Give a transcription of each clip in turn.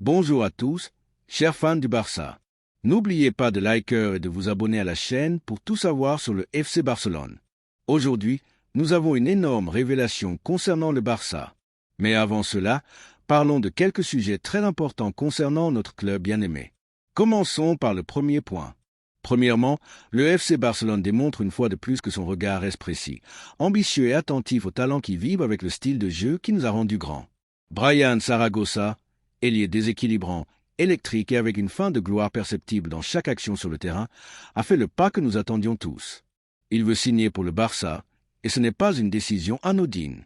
Bonjour à tous, chers fans du Barça. N'oubliez pas de liker et de vous abonner à la chaîne pour tout savoir sur le FC Barcelone. Aujourd'hui, nous avons une énorme révélation concernant le Barça. Mais avant cela, parlons de quelques sujets très importants concernant notre club bien-aimé. Commençons par le premier point. Premièrement, le FC Barcelone démontre une fois de plus que son regard reste précis, ambitieux et attentif aux talents qui vibrent avec le style de jeu qui nous a rendus grands. Brian Zaragoza, ailier déséquilibrant, électrique et avec une fin de gloire perceptible dans chaque action sur le terrain, a fait le pas que nous attendions tous. Il veut signer pour le Barça, et ce n'est pas une décision anodine.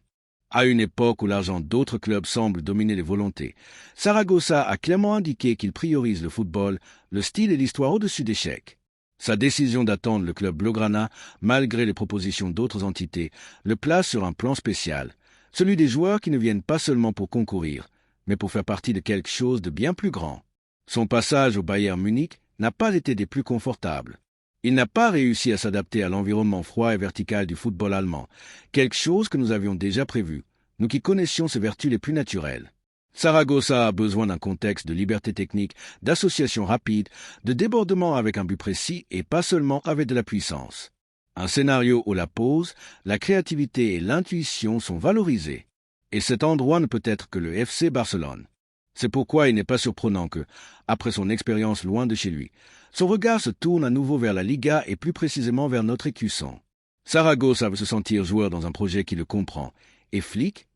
À une époque où l'argent d'autres clubs semble dominer les volontés, Zaragoza a clairement indiqué qu'il priorise le football, le style et l'histoire au-dessus des chèques. Sa décision d'attendre le club blaugrana, malgré les propositions d'autres entités, le place sur un plan spécial, celui des joueurs qui ne viennent pas seulement pour concourir, mais pour faire partie de quelque chose de bien plus grand. Son passage au Bayern Munich n'a pas été des plus confortables. Il n'a pas réussi à s'adapter à l'environnement froid et vertical du football allemand, quelque chose que nous avions déjà prévu, nous qui connaissions ses vertus les plus naturelles. Zaragoza a besoin d'un contexte de liberté technique, d'association rapide, de débordement avec un but précis et pas seulement avec de la puissance. Un scénario où la pause, la créativité et l'intuition sont valorisées. Et cet endroit ne peut être que le FC Barcelone. C'est pourquoi il n'est pas surprenant que, après son expérience loin de chez lui, son regard se tourne à nouveau vers la Liga et plus précisément vers notre écusson. Zaragoza veut se sentir joueur dans un projet qui le comprend, et Flick,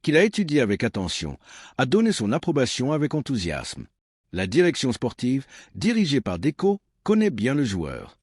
qu'il a étudié avec attention, a donné son approbation avec enthousiasme. La direction sportive, dirigée par Deco, connaît bien le joueur.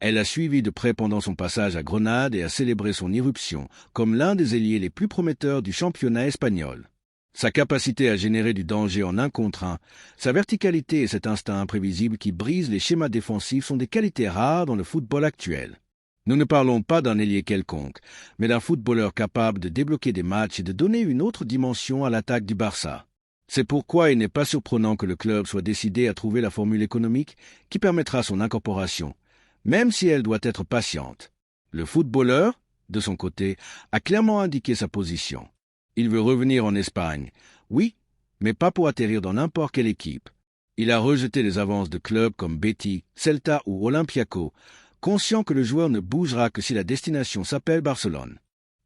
Elle a suivi de près pendant son passage à Grenade et a célébré son irruption comme l'un des ailiers les plus prometteurs du championnat espagnol. Sa capacité à générer du danger en 1 contre 1, sa verticalité et cet instinct imprévisible qui brise les schémas défensifs sont des qualités rares dans le football actuel. Nous ne parlons pas d'un ailier quelconque, mais d'un footballeur capable de débloquer des matchs et de donner une autre dimension à l'attaque du Barça. C'est pourquoi il n'est pas surprenant que le club soit décidé à trouver la formule économique qui permettra son incorporation, même si elle doit être patiente. Le footballeur, de son côté, a clairement indiqué sa position. Il veut revenir en Espagne, oui, mais pas pour atterrir dans n'importe quelle équipe. Il a rejeté les avances de clubs comme Betis, Celta ou Olympiacos, conscient que le joueur ne bougera que si la destination s'appelle Barcelone.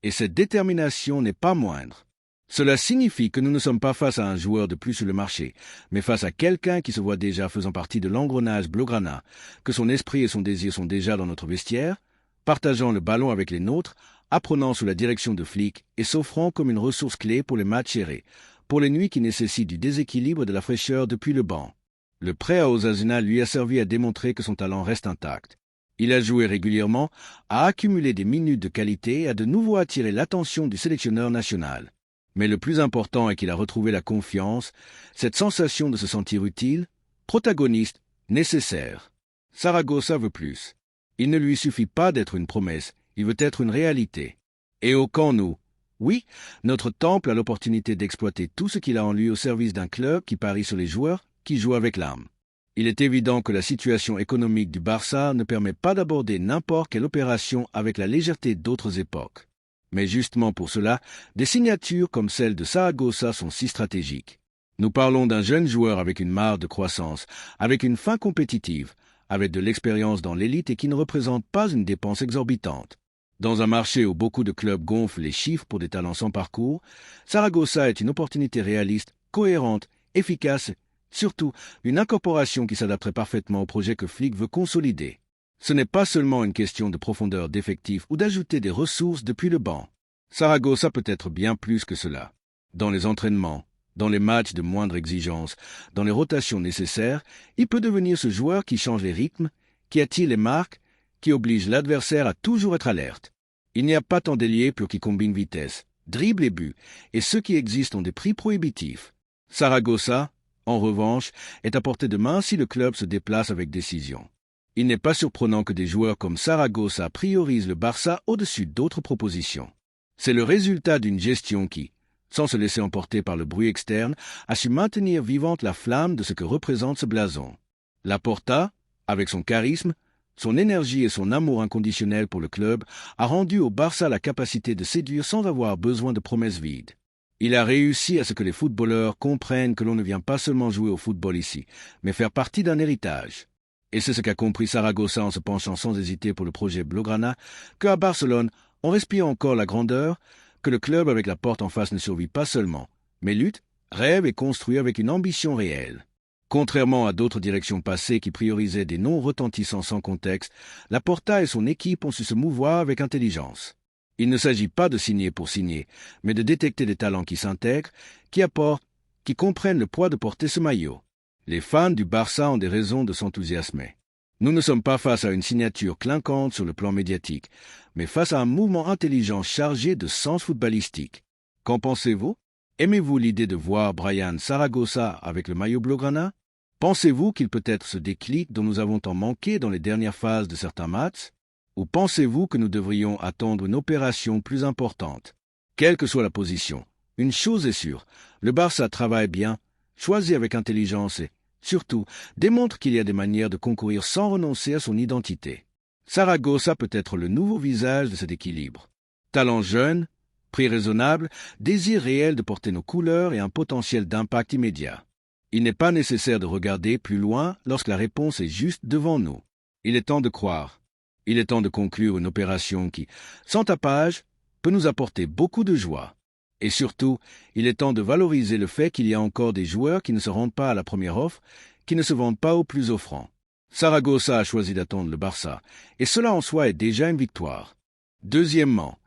Et cette détermination n'est pas moindre. Cela signifie que nous ne sommes pas face à un joueur de plus sur le marché, mais face à quelqu'un qui se voit déjà faisant partie de l'engrenage blaugrana, que son esprit et son désir sont déjà dans notre vestiaire, partageant le ballon avec les nôtres, apprenant sous la direction de Flick et s'offrant comme une ressource clé pour les matchs serrés, pour les nuits qui nécessitent du déséquilibre et de la fraîcheur depuis le banc. Le prêt à Osasuna lui a servi à démontrer que son talent reste intact. Il a joué régulièrement, a accumulé des minutes de qualité et a de nouveau attiré l'attention du sélectionneur national. Mais le plus important est qu'il a retrouvé la confiance, cette sensation de se sentir utile, protagoniste, nécessaire. Zaragoza veut plus. Il ne lui suffit pas d'être une promesse, il veut être une réalité. Et au camp nous, oui, notre temple a l'opportunité d'exploiter tout ce qu'il a en lui au service d'un club qui parie sur les joueurs, qui jouent avec l'âme. Il est évident que la situation économique du Barça ne permet pas d'aborder n'importe quelle opération avec la légèreté d'autres époques. Mais justement pour cela, des signatures comme celle de Zaragoza sont si stratégiques. Nous parlons d'un jeune joueur avec une marge de croissance, avec une fin compétitive, avec de l'expérience dans l'élite et qui ne représente pas une dépense exorbitante. Dans un marché où beaucoup de clubs gonflent les chiffres pour des talents sans parcours, Zaragoza est une opportunité réaliste, cohérente, efficace, surtout une incorporation qui s'adapterait parfaitement au projet que Flick veut consolider. Ce n'est pas seulement une question de profondeur d'effectifs ou d'ajouter des ressources depuis le banc. Zaragoza peut être bien plus que cela. Dans les entraînements, dans les matchs de moindre exigence, dans les rotations nécessaires, il peut devenir ce joueur qui change les rythmes, qui attire les marques, qui oblige l'adversaire à toujours être alerte. Il n'y a pas tant d'ailiers pour qui combinent vitesse, dribble et but, et ceux qui existent ont des prix prohibitifs. Zaragoza, en revanche, est à portée de main si le club se déplace avec décision. Il n'est pas surprenant que des joueurs comme Zaragoza priorisent le Barça au-dessus d'autres propositions. C'est le résultat d'une gestion qui, sans se laisser emporter par le bruit externe, a su maintenir vivante la flamme de ce que représente ce blason. Laporta, avec son charisme, son énergie et son amour inconditionnel pour le club, a rendu au Barça la capacité de séduire sans avoir besoin de promesses vides. Il a réussi à ce que les footballeurs comprennent que l'on ne vient pas seulement jouer au football ici, mais faire partie d'un héritage. Et c'est ce qu'a compris Saragossa en se penchant sans hésiter pour le projet Blaugrana, qu'à Barcelone, on respire encore la grandeur, que le club avec la porte en face ne survit pas seulement, mais lutte, rêve et construit avec une ambition réelle. Contrairement à d'autres directions passées qui priorisaient des noms retentissants sans contexte, la Porta et son équipe ont su se mouvoir avec intelligence. Il ne s'agit pas de signer pour signer, mais de détecter des talents qui s'intègrent, qui apportent, qui comprennent le poids de porter ce maillot. Les fans du Barça ont des raisons de s'enthousiasmer. Nous ne sommes pas face à une signature clinquante sur le plan médiatique, mais face à un mouvement intelligent chargé de sens footballistique. Qu'en pensez-vous? Aimez-vous l'idée de voir Brian Saragossa avec le maillot blaugrana? Pensez-vous qu'il peut être ce déclic dont nous avons tant manqué dans les dernières phases de certains matchs? Ou pensez-vous que nous devrions attendre une opération plus importante? Quelle que soit la position, une chose est sûre, le Barça travaille bien, choisit avec intelligence et, surtout, démontre qu'il y a des manières de concourir sans renoncer à son identité. Saragossa peut être le nouveau visage de cet équilibre. Talent jeune, prix raisonnable, désir réel de porter nos couleurs et un potentiel d'impact immédiat. Il n'est pas nécessaire de regarder plus loin lorsque la réponse est juste devant nous. Il est temps de croire. Il est temps de conclure une opération qui, sans tapage, peut nous apporter beaucoup de joie. Et surtout, il est temps de valoriser le fait qu'il y a encore des joueurs qui ne se rendent pas à la première offre, qui ne se vendent pas au plus offrant. Saragossa a choisi d'attendre le Barça, et cela en soi est déjà une victoire. Deuxièmement,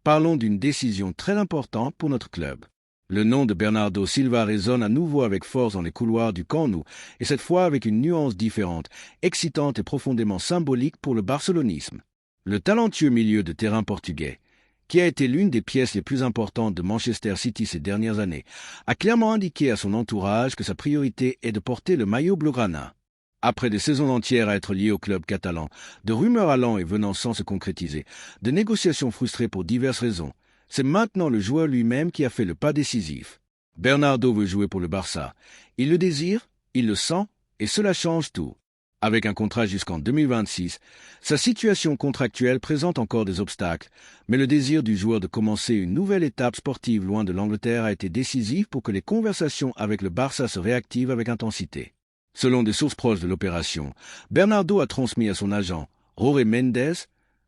parlons d'une décision très importante pour notre club. Le nom de Bernardo Silva résonne à nouveau avec force dans les couloirs du Camp Nou, et cette fois avec une nuance différente, excitante et profondément symbolique pour le barcelonisme. Le talentueux milieu de terrain portugais, qui a été l'une des pièces les plus importantes de Manchester City ces dernières années, a clairement indiqué à son entourage que sa priorité est de porter le maillot blaugrana. Après des saisons entières à être lié au club catalan, de rumeurs allant et venant sans se concrétiser, de négociations frustrées pour diverses raisons, c'est maintenant le joueur lui-même qui a fait le pas décisif. Bernardo veut jouer pour le Barça. Il le désire, il le sent, et cela change tout. Avec un contrat jusqu'en 2026, sa situation contractuelle présente encore des obstacles, mais le désir du joueur de commencer une nouvelle étape sportive loin de l'Angleterre a été décisif pour que les conversations avec le Barça se réactivent avec intensité. Selon des sources proches de l'opération, Bernardo a transmis à son agent, Jorge Mendes,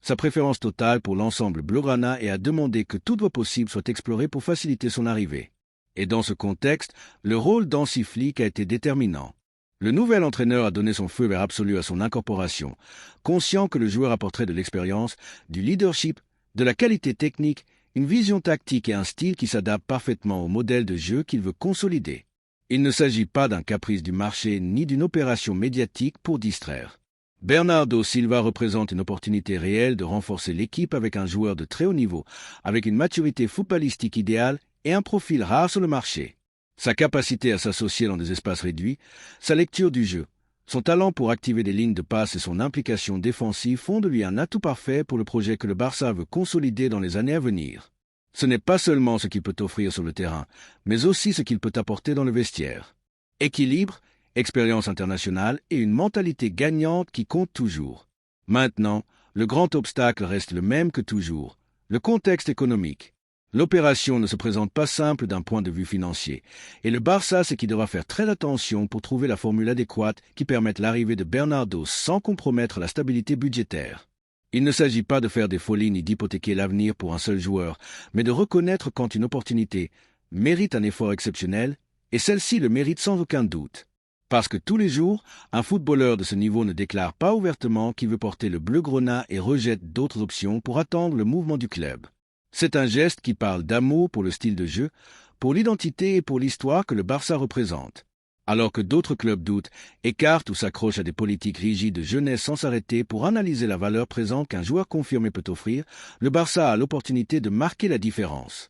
sa préférence totale pour l'ensemble blaugrana et a demandé que tout voie possible soit exploré pour faciliter son arrivée. Et dans ce contexte, le rôle d'Hansi Flick a été déterminant. Le nouvel entraîneur a donné son feu vert absolu à son incorporation, conscient que le joueur apporterait de l'expérience, du leadership, de la qualité technique, une vision tactique et un style qui s'adapte parfaitement au modèle de jeu qu'il veut consolider. Il ne s'agit pas d'un caprice du marché ni d'une opération médiatique pour distraire. Bernardo Silva représente une opportunité réelle de renforcer l'équipe avec un joueur de très haut niveau, avec une maturité footballistique idéale et un profil rare sur le marché. Sa capacité à s'associer dans des espaces réduits, sa lecture du jeu, son talent pour activer des lignes de passe et son implication défensive font de lui un atout parfait pour le projet que le Barça veut consolider dans les années à venir. Ce n'est pas seulement ce qu'il peut offrir sur le terrain, mais aussi ce qu'il peut apporter dans le vestiaire. Équilibre, expérience internationale et une mentalité gagnante qui compte toujours. Maintenant, le grand obstacle reste le même que toujours, le contexte économique. L'opération ne se présente pas simple d'un point de vue financier, et le Barça sait qu'il devra faire très attention pour trouver la formule adéquate qui permette l'arrivée de Bernardo sans compromettre la stabilité budgétaire. Il ne s'agit pas de faire des folies ni d'hypothéquer l'avenir pour un seul joueur, mais de reconnaître quand une opportunité mérite un effort exceptionnel, et celle-ci le mérite sans aucun doute. Parce que tous les jours, un footballeur de ce niveau ne déclare pas ouvertement qu'il veut porter le bleu-grenat et rejette d'autres options pour attendre le mouvement du club. C'est un geste qui parle d'amour pour le style de jeu, pour l'identité et pour l'histoire que le Barça représente. Alors que d'autres clubs doutent, écartent ou s'accrochent à des politiques rigides de jeunesse sans s'arrêter pour analyser la valeur présente qu'un joueur confirmé peut offrir, le Barça a l'opportunité de marquer la différence.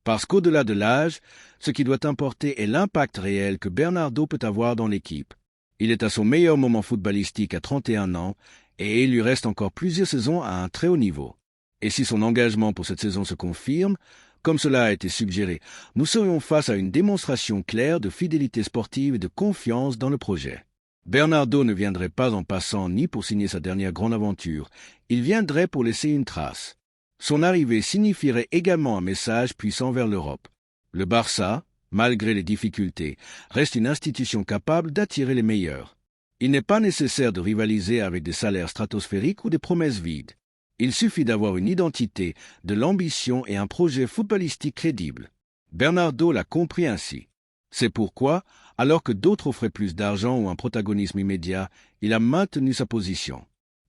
Parce qu'au-delà de l'âge, ce qui doit importer est l'impact réel que Bernardo peut avoir dans l'équipe. Il est à son meilleur moment footballistique à 31 ans et il lui reste encore plusieurs saisons à un très haut niveau. Et si son engagement pour cette saison se confirme, comme cela a été suggéré, nous serions face à une démonstration claire de fidélité sportive et de confiance dans le projet. Bernardo ne viendrait pas en passant ni pour signer sa dernière grande aventure, il viendrait pour laisser une trace. Son arrivée signifierait également un message puissant vers l'Europe. Le Barça, malgré les difficultés, reste une institution capable d'attirer les meilleurs. Il n'est pas nécessaire de rivaliser avec des salaires stratosphériques ou des promesses vides. Il suffit d'avoir une identité, de l'ambition et un projet footballistique crédible. Bernardo l'a compris ainsi. C'est pourquoi, alors que d'autres offraient plus d'argent ou un protagonisme immédiat, il a maintenu sa position.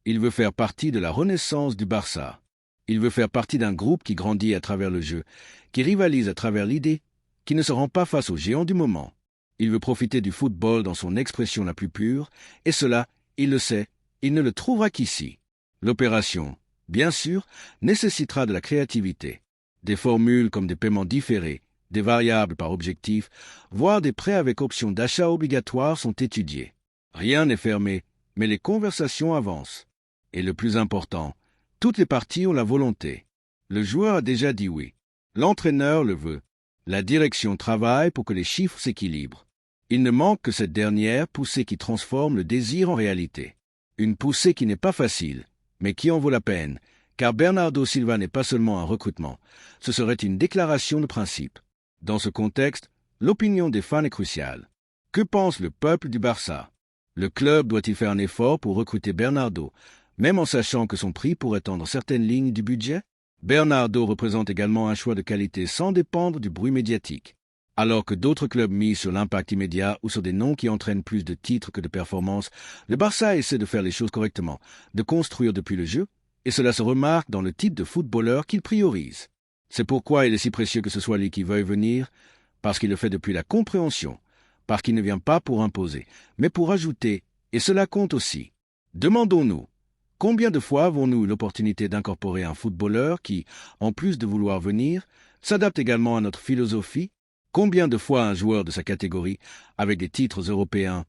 Il veut faire partie de la renaissance du Barça. Il veut faire partie d'un groupe qui grandit à travers le jeu, qui rivalise à travers l'idée, qui ne se rend pas face aux géants du moment. Il veut profiter du football dans son expression la plus pure, et cela, il le sait, il ne le trouvera qu'ici. L'opération, bien sûr, nécessitera de la créativité. Des formules comme des paiements différés, des variables par objectif, voire des prêts avec option d'achat obligatoire sont étudiés. Rien n'est fermé, mais les conversations avancent. Et le plus important, toutes les parties ont la volonté. Le joueur a déjà dit oui. L'entraîneur le veut. La direction travaille pour que les chiffres s'équilibrent. Il ne manque que cette dernière poussée qui transforme le désir en réalité. Une poussée qui n'est pas facile, mais qui en vaut la peine, car Bernardo Silva n'est pas seulement un recrutement, ce serait une déclaration de principe. Dans ce contexte, l'opinion des fans est cruciale. Que pense le peuple du Barça? Le club doit-il faire un effort pour recruter Bernardo, même en sachant que son prix pourrait tendre certaines lignes du budget? Bernardo représente également un choix de qualité sans dépendre du bruit médiatique. Alors que d'autres clubs misent sur l'impact immédiat ou sur des noms qui entraînent plus de titres que de performances, le Barça essaie de faire les choses correctement, de construire depuis le jeu, et cela se remarque dans le type de footballeur qu'il priorise. C'est pourquoi il est si précieux que ce soit lui qui veuille venir, parce qu'il le fait depuis la compréhension, parce qu'il ne vient pas pour imposer, mais pour ajouter, et cela compte aussi. Demandons-nous, combien de fois avons-nous eu l'opportunité d'incorporer un footballeur qui, en plus de vouloir venir, s'adapte également à notre philosophie? Combien de fois un joueur de sa catégorie, avec des titres européens,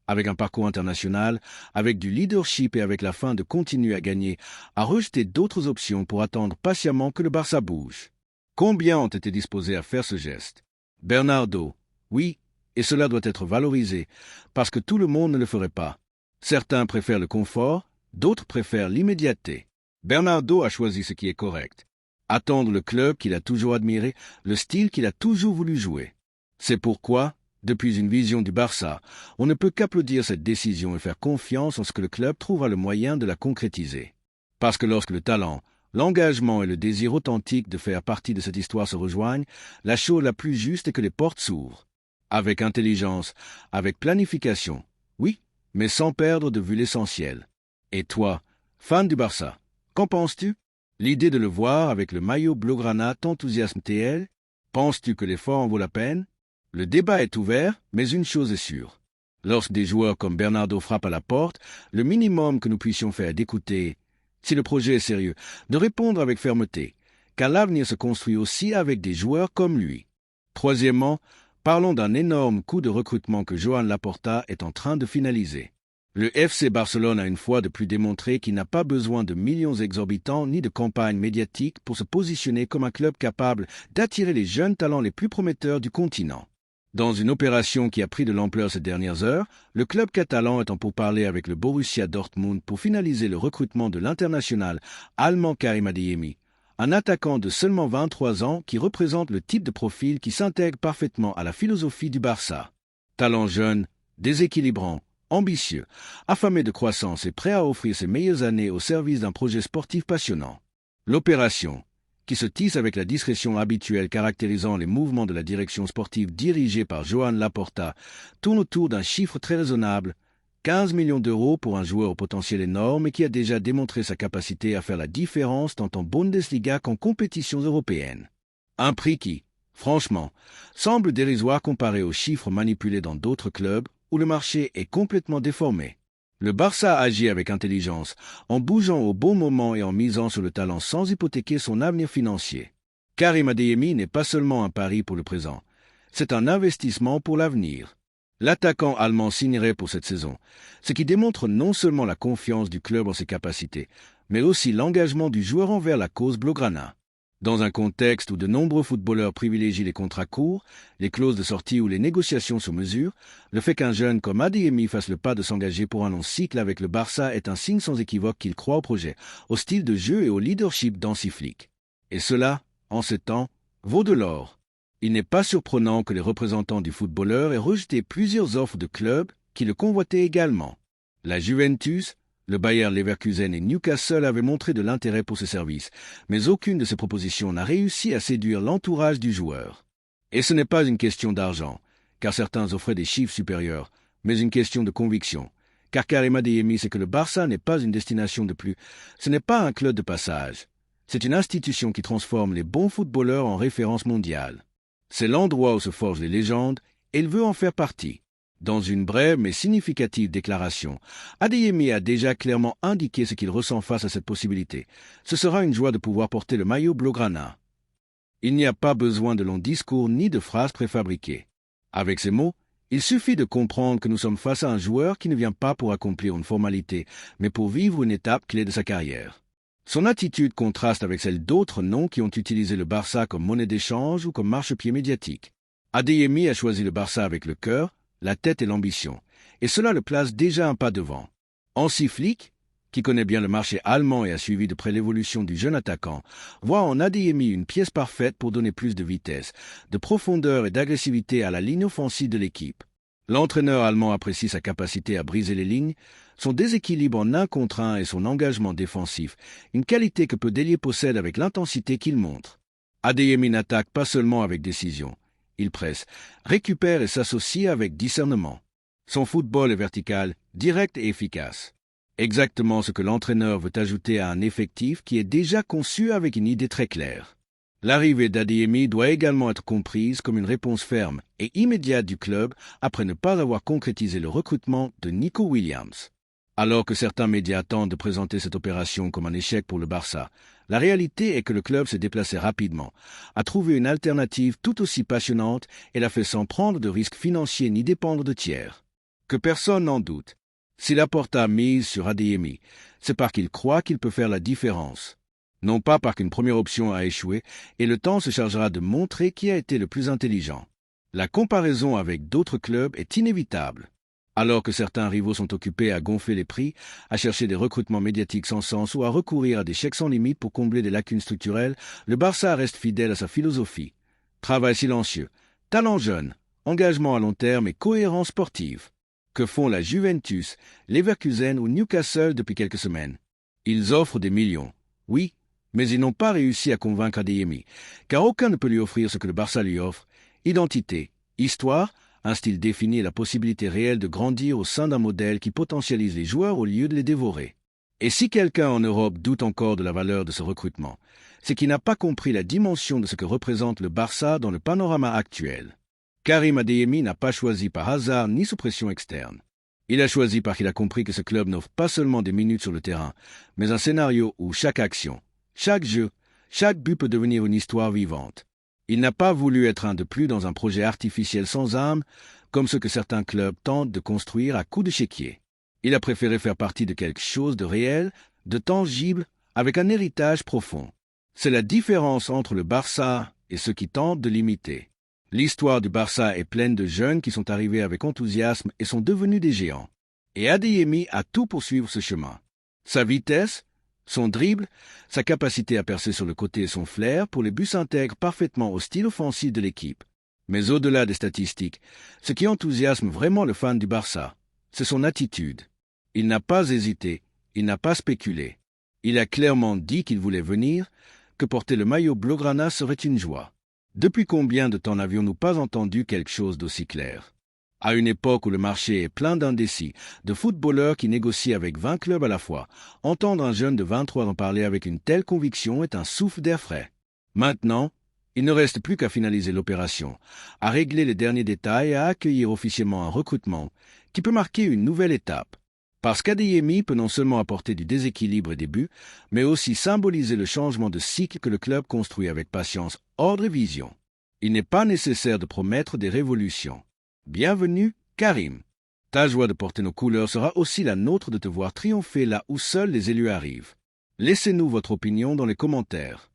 avec un parcours international, avec du leadership et avec la fin de continuer à gagner, a rejeté d'autres options pour attendre patiemment que le Barça bouge? Combien ont été disposés à faire ce geste? Bernardo, oui, et cela doit être valorisé, parce que tout le monde ne le ferait pas. Certains préfèrent le confort, d'autres préfèrent l'immédiateté. Bernardo a choisi ce qui est correct. Attendre le club qu'il a toujours admiré, le style qu'il a toujours voulu jouer. C'est pourquoi, depuis une vision du Barça, on ne peut qu'applaudir cette décision et faire confiance en ce que le club trouvera le moyen de la concrétiser. Parce que lorsque le talent, l'engagement et le désir authentique de faire partie de cette histoire se rejoignent, la chose la plus juste est que les portes s'ouvrent. Avec intelligence, avec planification, oui, mais sans perdre de vue l'essentiel. Et toi, fan du Barça, qu'en penses-tu? L'idée de le voir avec le maillot blaugrana t'enthousiasme-t-elle? Penses-tu que l'effort en vaut la peine? Le débat est ouvert, mais une chose est sûre. Lorsque des joueurs comme Bernardo frappent à la porte, le minimum que nous puissions faire est d'écouter, si le projet est sérieux, de répondre avec fermeté, car l'avenir se construit aussi avec des joueurs comme lui. Troisièmement, parlons d'un énorme coup de recrutement que Joan Laporta est en train de finaliser. Le FC Barcelone a une fois de plus démontré qu'il n'a pas besoin de millions exorbitants ni de campagnes médiatiques pour se positionner comme un club capable d'attirer les jeunes talents les plus prometteurs du continent. Dans une opération qui a pris de l'ampleur ces dernières heures, le club catalan est en pourparlers avec le Borussia Dortmund pour finaliser le recrutement de l'international allemand Karim Adeyemi, un attaquant de seulement 23 ans qui représente le type de profil qui s'intègre parfaitement à la philosophie du Barça. Talent jeune, déséquilibrant, ambitieux, affamé de croissance et prêt à offrir ses meilleures années au service d'un projet sportif passionnant. L'opération, qui se tisse avec la discrétion habituelle caractérisant les mouvements de la direction sportive dirigée par Joan Laporta, tourne autour d'un chiffre très raisonnable, 15 millions d'euros pour un joueur au potentiel énorme et qui a déjà démontré sa capacité à faire la différence tant en Bundesliga qu'en compétitions européennes. Un prix qui, franchement, semble dérisoire comparé aux chiffres manipulés dans d'autres clubs où le marché est complètement déformé. Le Barça agit avec intelligence, en bougeant au bon moment et en misant sur le talent sans hypothéquer son avenir financier. Karim Adeyemi n'est pas seulement un pari pour le présent, c'est un investissement pour l'avenir. L'attaquant allemand signerait pour cette saison, ce qui démontre non seulement la confiance du club en ses capacités, mais aussi l'engagement du joueur envers la cause blaugrana. Dans un contexte où de nombreux footballeurs privilégient les contrats courts, les clauses de sortie ou les négociations sur mesure, le fait qu'un jeune comme Adeyemi fasse le pas de s'engager pour un long cycle avec le Barça est un signe sans équivoque qu'il croit au projet, au style de jeu et au leadership d'Hansi Flick. Et cela, en ces temps, vaut de l'or. Il n'est pas surprenant que les représentants du footballeur aient rejeté plusieurs offres de clubs qui le convoitaient également. La Juventus, le Bayer Leverkusen et Newcastle avaient montré de l'intérêt pour ce service, mais aucune de ces propositions n'a réussi à séduire l'entourage du joueur. Et ce n'est pas une question d'argent, car certains offraient des chiffres supérieurs, mais une question de conviction. Car Karim Adeyemi sait que le Barça n'est pas une destination de plus, ce n'est pas un club de passage. C'est une institution qui transforme les bons footballeurs en référence mondiale. C'est l'endroit où se forgent les légendes, et il veut en faire partie. Dans une brève mais significative déclaration, Adeyemi a déjà clairement indiqué ce qu'il ressent face à cette possibilité. Ce sera une joie de pouvoir porter le maillot blaugrana. Il n'y a pas besoin de longs discours ni de phrases préfabriquées. Avec ces mots, il suffit de comprendre que nous sommes face à un joueur qui ne vient pas pour accomplir une formalité, mais pour vivre une étape clé de sa carrière. Son attitude contraste avec celle d'autres noms qui ont utilisé le Barça comme monnaie d'échange ou comme marchepied médiatique. Adeyemi a choisi le Barça avec le cœur, la tête et l'ambition, et cela le place déjà un pas devant. Hansi Flick, qui connaît bien le marché allemand et a suivi de près l'évolution du jeune attaquant, voit en Adeyemi une pièce parfaite pour donner plus de vitesse, de profondeur et d'agressivité à la ligne offensive de l'équipe. L'entraîneur allemand apprécie sa capacité à briser les lignes, son déséquilibre en 1 contre 1 et son engagement défensif, une qualité que peu d'ailiers possèdent avec l'intensité qu'il montre. Adeyemi n'attaque pas seulement avec décision. Il presse, récupère et s'associe avec discernement. Son football est vertical, direct et efficace. Exactement ce que l'entraîneur veut ajouter à un effectif qui est déjà conçu avec une idée très claire. L'arrivée d'Adeyemi doit également être comprise comme une réponse ferme et immédiate du club après ne pas avoir concrétisé le recrutement de Nico Williams. Alors que certains médias tentent de présenter cette opération comme un échec pour le Barça, la réalité est que le club s'est déplacé rapidement, a trouvé une alternative tout aussi passionnante et l'a fait sans prendre de risques financiers ni dépendre de tiers. Que personne n'en doute. Si Laporta mise sur Adeyemi, c'est parce qu'il croit qu'il peut faire la différence. Non pas parce qu'une première option a échoué, et le temps se chargera de montrer qui a été le plus intelligent. La comparaison avec d'autres clubs est inévitable. Alors que certains rivaux sont occupés à gonfler les prix, à chercher des recrutements médiatiques sans sens ou à recourir à des chèques sans limite pour combler des lacunes structurelles, le Barça reste fidèle à sa philosophie. Travail silencieux, talent jeune, engagement à long terme et cohérence sportive. Que font la Juventus, Leverkusen ou Newcastle depuis quelques semaines? Ils offrent des millions, oui, mais ils n'ont pas réussi à convaincre Adeyemi, car aucun ne peut lui offrir ce que le Barça lui offre: identité, histoire, un style défini et la possibilité réelle de grandir au sein d'un modèle qui potentialise les joueurs au lieu de les dévorer. Et si quelqu'un en Europe doute encore de la valeur de ce recrutement, c'est qu'il n'a pas compris la dimension de ce que représente le Barça dans le panorama actuel. Karim Adeyemi n'a pas choisi par hasard ni sous pression externe. Il a choisi parce qu'il a compris que ce club n'offre pas seulement des minutes sur le terrain, mais un scénario où chaque action, chaque jeu, chaque but peut devenir une histoire vivante. Il n'a pas voulu être un de plus dans un projet artificiel sans âme, comme ce que certains clubs tentent de construire à coups de chéquier. Il a préféré faire partie de quelque chose de réel, de tangible, avec un héritage profond. C'est la différence entre le Barça et ceux qui tentent de l'imiter. L'histoire du Barça est pleine de jeunes qui sont arrivés avec enthousiasme et sont devenus des géants. Et Adeyemi a tout pour suivre ce chemin. Sa vitesse, son dribble, sa capacité à percer sur le côté et son flair pour les buts s'intègrent parfaitement au style offensif de l'équipe. Mais au-delà des statistiques, ce qui enthousiasme vraiment le fan du Barça, c'est son attitude. Il n'a pas hésité, il n'a pas spéculé. Il a clairement dit qu'il voulait venir, que porter le maillot blaugrana serait une joie. Depuis combien de temps n'avions-nous pas entendu quelque chose d'aussi clair? À une époque où le marché est plein d'indécis, de footballeurs qui négocient avec 20 clubs à la fois, entendre un jeune de 23 en parler avec une telle conviction est un souffle d'air frais. Maintenant, il ne reste plus qu'à finaliser l'opération, à régler les derniers détails et à accueillir officiellement un recrutement qui peut marquer une nouvelle étape. Parce qu'Adeyemi peut non seulement apporter du déséquilibre et des buts, mais aussi symboliser le changement de cycle que le club construit avec patience, ordre et vision. Il n'est pas nécessaire de promettre des révolutions. Bienvenue, Karim. Ta joie de porter nos couleurs sera aussi la nôtre de te voir triompher là où seuls les élus arrivent. Laissez-nous votre opinion dans les commentaires.